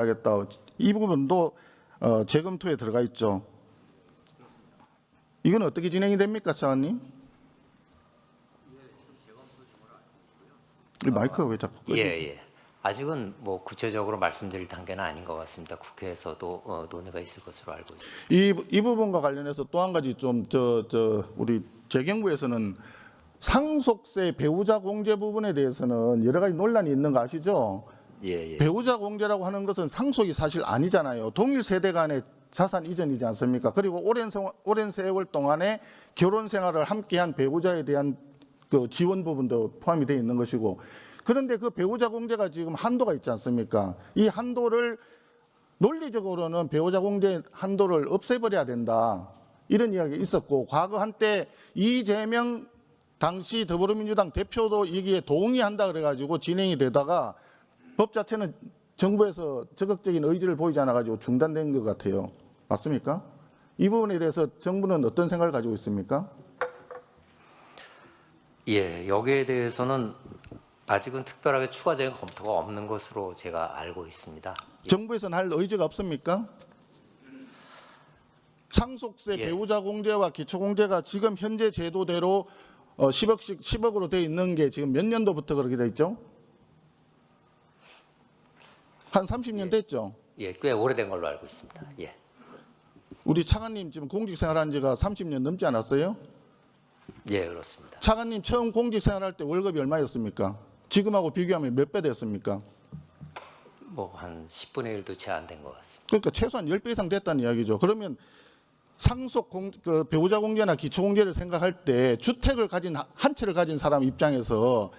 하겠다. 이 부분도 재검토에 들어가 있죠. 이건 어떻게 진행이 됩니까, 차관님? 이 마이크가 왜 자꾸 꺼지지? 예. 아직은 뭐 구체적으로 말씀드릴 단계는 아닌 것 같습니다. 국회에서도 논의가 있을 것으로 알고 있습니다. 이 부분과 관련해서 또 한 가지 좀 우리 재경부에서는 상속세 배우자 공제 부분에 대해서는 여러 가지 논란이 있는 거 아시죠? 예. 배우자 공제라고 하는 것은 상속이 사실 아니잖아요. 동일 세대 간의 자산 이전이지 않습니까? 그리고 오랜 세월 동안에 결혼 생활을 함께한 배우자에 대한 그 지원 부분도 포함이 되어 있는 것이고, 그런데 그 배우자 공제가 지금 한도가 있지 않습니까? 이 한도를 논리적으로는 배우자 공제 한도를 없애버려야 된다, 이런 이야기가 있었고, 과거 한때 이재명 당시 더불어민주당 대표도 여기에 동의한다 그래가지고 진행이 되다가 법 자체는 정부에서 적극적인 의지를 보이지 않아가지고 중단된 것 같아요. 맞습니까? 이 부분에 대해서 정부는 어떤 생각을 가지고 있습니까? 예, 여기에 대해서는 아직은 특별하게 추가적인 검토가 없는 것으로 제가 알고 있습니다. 정부에서는 할 의지가 없습니까? 상속세 예. 배우자 공제와 기초 공제가 지금 현재 제도대로 10억으로 되어 있는 게 지금 몇 년도부터 그렇게 돼 있죠? 한 30년 됐죠? 예, 꽤 오래된 걸로 알고 있습니다. 예. 우리 차관님 지금 공직 생활한 지가 30년 넘지 않았어요? 예, 그렇습니다. 차관님 처음 공직 생활할 때 월급이 얼마였습니까? 지금하고 비교하면 몇 배 됐습니까? 뭐 한 10분의 1도 채 안 된 것 같습니다. 그러니까 최소한 10배 이상 됐다는 이야기죠. 그러면 그 배우자 공제나 기초 공제를 생각할 때 주택을 가진 한 채를 가진 사람 입장에서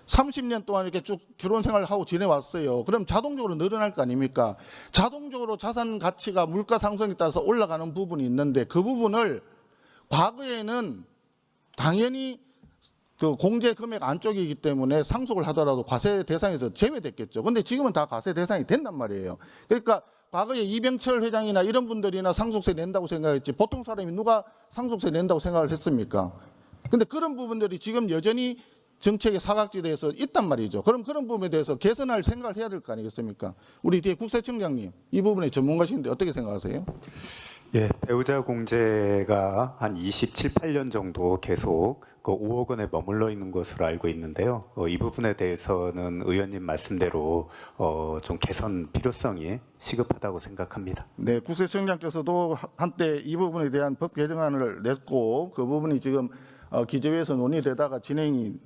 30년 동안 이렇게 쭉 결혼 생활을 하고 지내왔어요. 그럼 자동적으로 늘어날 거 아닙니까? 자동적으로 자산 가치가 물가 상승에 따라서 올라가는 부분이 있는데, 그 부분을 과거에는 당연히 그 공제 금액 안쪽이기 때문에 상속을 하더라도 과세 대상에서 제외됐겠죠. 근데 지금은 다 과세 대상이 된단 말이에요. 그러니까 과거에 이병철 회장이나 이런 분들이나 상속세 낸다고 생각했지, 보통 사람이 누가 상속세 낸다고 생각을 했습니까? 근데 그런 부분들이 지금 여전히 정책의 사각지대에서 있단 말이죠. 그럼 그런 부분에 대해서 개선할 생각을 해야 될 거 아니겠습니까? 우리 뒤에 국세청장님, 이 부분에 전문가신데 어떻게 생각하세요? 예, 배우자 공제가 한 27, 8년 정도 계속 그 5억 원에 머물러 있는 것으로 알고 있는데요. 이 부분에 대해서는 의원님 말씀대로 좀 개선 필요성이 시급하다고 생각합니다. 네, 국세청장께서도 한때 이 부분에 대한 법 개정안을 냈고, 그 부분이 지금 기재위에서 논의되다가 진행이,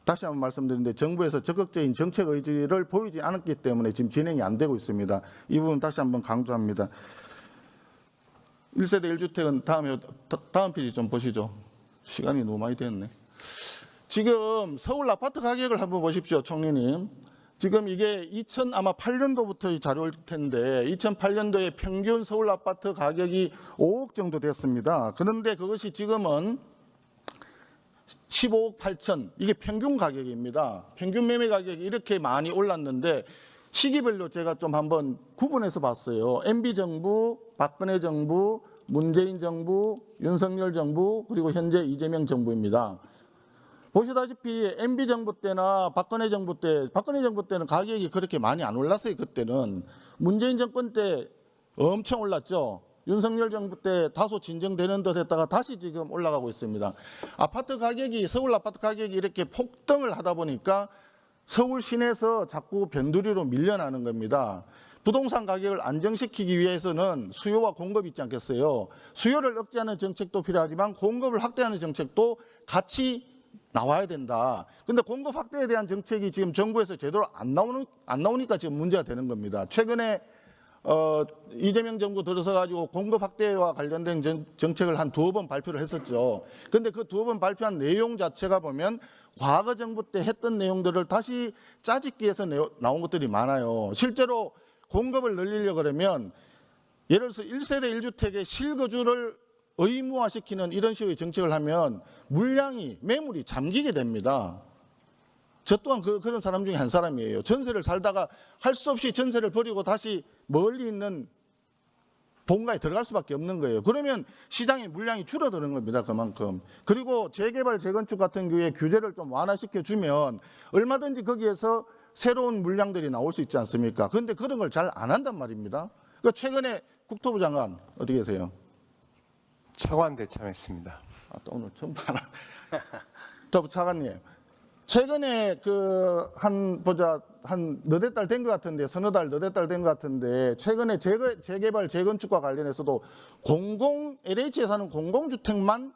다시 한번 말씀드리는데 정부에서 적극적인 정책 의지를 보이지 않았기 때문에 지금 진행이 안 되고 있습니다. 이 부분 다시 한번 강조합니다. 1세대 1주택은 다음 페이지 좀 보시죠. 시간이 너무 많이 됐네. 지금 서울 아파트 가격을 한번 보십시오, 총리님. 지금 이게 2008년도부터 자료일 텐데 2008년도에 평균 서울 아파트 가격이 5억 정도 됐습니다. 그런데 그것이 지금은 15억 8천, 이게 평균 가격입니다. 평균 매매 가격이 이렇게 많이 올랐는데 시기별로 제가 좀 한번 구분해서 봤어요. MB 정부, 박근혜 정부, 문재인 정부, 윤석열 정부, 그리고 현재 이재명 정부입니다. 보시다시피 MB 정부 때나 박근혜 정부 때는 가격이 그렇게 많이 안 올랐어요. 그때는 문재인 정권 때 엄청 올랐죠. 윤석열 정부 때 다소 진정되는 듯 했다가 다시 지금 올라가고 있습니다. 서울 아파트 가격이 이렇게 폭등을 하다 보니까 서울 시내에서 자꾸 변두리로 밀려나는 겁니다. 부동산 가격을 안정시키기 위해서는 수요와 공급이 있지 않겠어요. 수요를 억제하는 정책도 필요하지만 공급을 확대하는 정책도 같이 나와야 된다. 근데 공급 확대에 대한 정책이 지금 정부에서 제대로 안 나오니까 지금 문제가 되는 겁니다. 최근에 이재명 정부 들어서 가지고 공급 확대와 관련된 정책을 한 2번 발표를 했었죠. 근데 그 2번 발표한 내용 자체가 보면 과거 정부 때 했던 내용들을 다시 짜집기 위해서 나온 것들이 많아요. 실제로 공급을 늘리려고 그러면 예를 들어서 1세대 1주택의 실거주를 의무화시키는 이런 식의 정책을 하면 매물이 잠기게 됩니다. 저 또한 그런 사람 중에 한 사람이에요. 전세를 살다가 할 수 없이 전세를 버리고 다시 멀리 있는 본가에 들어갈 수밖에 없는 거예요. 그러면 시장의 물량이 줄어드는 겁니다. 그만큼. 그리고 재개발, 재건축 같은 경우에 규제를 좀 완화시켜주면 얼마든지 거기에서 새로운 물량들이 나올 수 있지 않습니까? 그런데 그런 걸 잘 안 한단 말입니다. 그러니까 최근에 국토부 장관 어디 계세요? 차관 대참했습니다. 또 오늘 처음 봐라. 더 차관님, 최근에 한 너댓 달 된 것 같은데, 서너 달 너댓 달 된 것 같은데, 최근에 재개발 재건축과 관련해서도 LH에 사는 공공주택만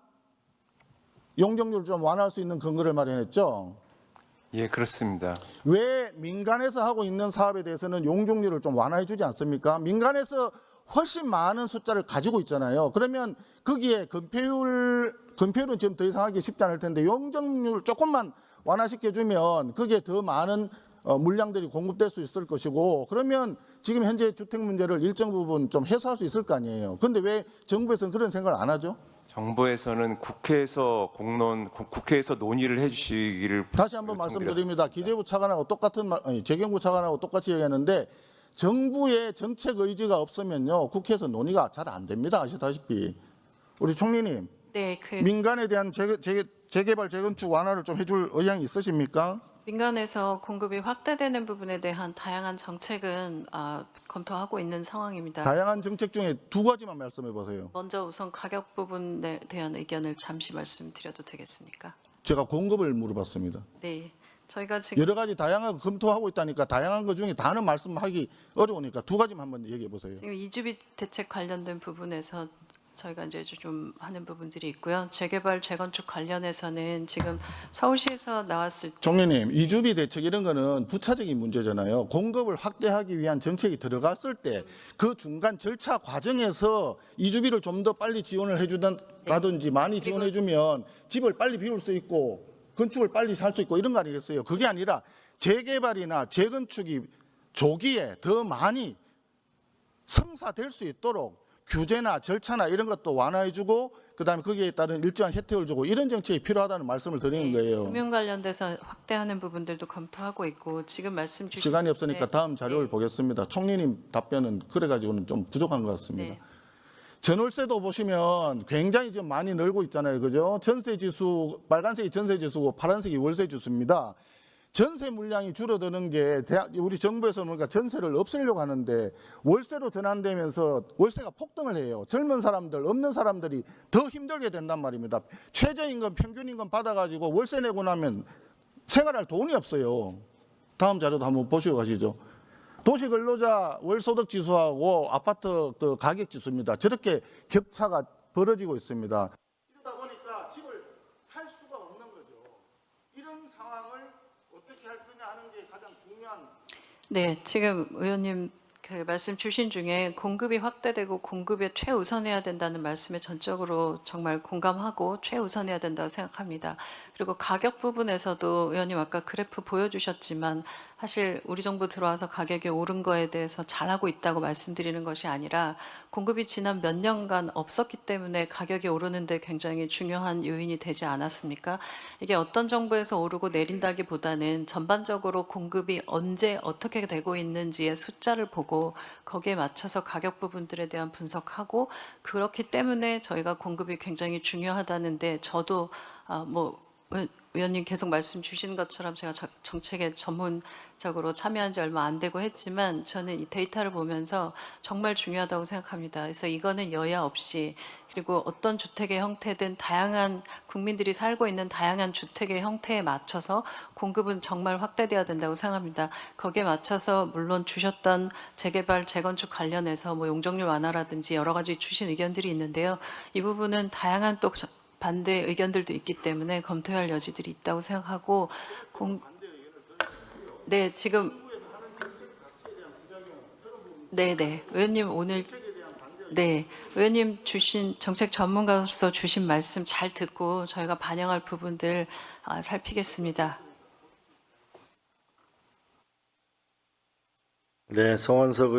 용적률을 좀 완화할 수 있는 근거를 마련했죠. 예, 그렇습니다. 왜 민간에서 하고 있는 사업에 대해서는 용적률을 좀 완화해 주지 않습니까? 민간에서 훨씬 많은 숫자를 가지고 있잖아요. 그러면 거기에 건폐율은 지금 더 이상 하기 쉽지 않을 텐데 용적률 조금만 완화시켜주면 거기에 더 많은 물량들이 공급될 수 있을 것이고, 그러면 지금 현재 주택 문제를 일정 부분 좀 해소할 수 있을 거 아니에요. 그런데 왜 정부에서는 그런 생각을 안 하죠? 정부에서는 국회에서 국회에서 논의를 해주시기를 다시 한번 말씀드립니다. 기재부 차관하고 재경부 차관하고 똑같이 얘기하는데, 정부의 정책 의지가 없으면요 국회에서 논의가 잘 안 됩니다. 아시다시피. 우리 총리님, 네, 민간에 대한 재개발 재건축 완화를 좀 해줄 의향이 있으십니까? 민간에서 공급이 확대되는 부분에 대한 다양한 정책은 검토하고 있는 상황입니다. 다양한 정책 중에 두 가지만 말씀해 보세요. 먼저 우선 가격 부분에 대한 의견을 잠시 말씀드려도 되겠습니까? 제가 공급을 물어봤습니다. 네, 저희가 지금 여러 가지 다양한 거 검토하고 있다니까 다양한 것 중에 다는 말씀하기 어려우니까 두 가지만 한번 얘기해 보세요. 지금 이주비 대책 관련된 부분에서 저희가 이제 좀 하는 부분들이 있고요. 재개발 재건축 관련해서는 지금 서울시에서 나왔을 때 총리님, 이주비 대책 이런 거는 부차적인 문제잖아요. 공급을 확대하기 위한 정책이 들어갔을 때 그 중간 절차 과정에서 이주비를 좀 더 빨리 지원을 해주든지 많이 지원해주면 집을 빨리 비울 수 있고 건축을 빨리 할 수 있고 이런 거 아니겠어요? 그게 아니라 재개발이나 재건축이 조기에 더 많이 성사될 수 있도록 규제나 절차나 이런 것도 완화해주고 그다음에 거기에 따른 일정한 혜택을 주고 이런 정책이 필요하다는 말씀을 드리는 거예요. 금융 관련돼서 확대하는 부분들도 검토하고 있고 지금 말씀 주신 시간이 없으니까 네. 다음 자료를 네. 보겠습니다. 총리님 답변은 그래가지고는 좀 부족한 것 같습니다. 네. 전월세도 보시면 굉장히 지금 많이 늘고 있잖아요. 그죠? 전세 지수, 빨간색이 전세 지수고 파란색이 월세 지수입니다. 전세 물량이 줄어드는 게 우리 정부에서는 그러니까 전세를 없애려고 하는데 월세로 전환되면서 월세가 폭등을 해요. 젊은 사람들, 없는 사람들이 더 힘들게 된단 말입니다. 최저임금, 평균임금 받아가지고 월세 내고 나면 생활할 돈이 없어요. 다음 자료도 한번 보시고 가시죠. 도시근로자 월소득 지수하고 아파트 가격 지수입니다. 저렇게 격차가 벌어지고 있습니다. 이러다 보니까 집을 살 수가 없는 거죠. 이런 상황을 어떻게 할 거냐 하는 게 가장 중요한. 네, 지금 의원님 말씀 주신 중에 공급이 확대되고 공급에 최우선해야 된다는 말씀에 전적으로 정말 공감하고 최우선해야 된다고 생각합니다. 그리고 가격 부분에서도 의원님 아까 그래프 보여주셨지만 사실 우리 정부 들어와서 가격이 오른 거에 대해서 잘하고 있다고 말씀드리는 것이 아니라 공급이 지난 몇 년간 없었기 때문에 가격이 오르는데 굉장히 중요한 요인이 되지 않았습니까? 이게 어떤 정부에서 오르고 내린다기보다는 전반적으로 공급이 언제 어떻게 되고 있는지의 숫자를 보고 거기에 맞춰서 가격 부분들에 대한 분석하고 그렇기 때문에 저희가 공급이 굉장히 중요하다는데 저도 의원님 계속 말씀 주신 것처럼 제가 정책에 전문적으로 참여한 지 얼마 안 되고 했지만 저는 이 데이터를 보면서 정말 중요하다고 생각합니다. 그래서 이거는 여야 없이 그리고 어떤 주택의 형태든 다양한 국민들이 살고 있는 다양한 주택의 형태에 맞춰서 공급은 정말 확대돼야 된다고 생각합니다. 거기에 맞춰서 물론 주셨던 재개발, 재건축 관련해서 용적률 완화라든지 여러 가지 주신 의견들이 있는데요. 이 부분은 다양한 또 반대 의견들도 있기 때문에 검토할 여지들이 있다고 생각하고 네, 지금 네네 의원님 오늘 네 의원님 주신 정책 전문가로서 주신 말씀 잘 듣고 저희가 반영할 부분들 살피겠습니다. 네, 송원석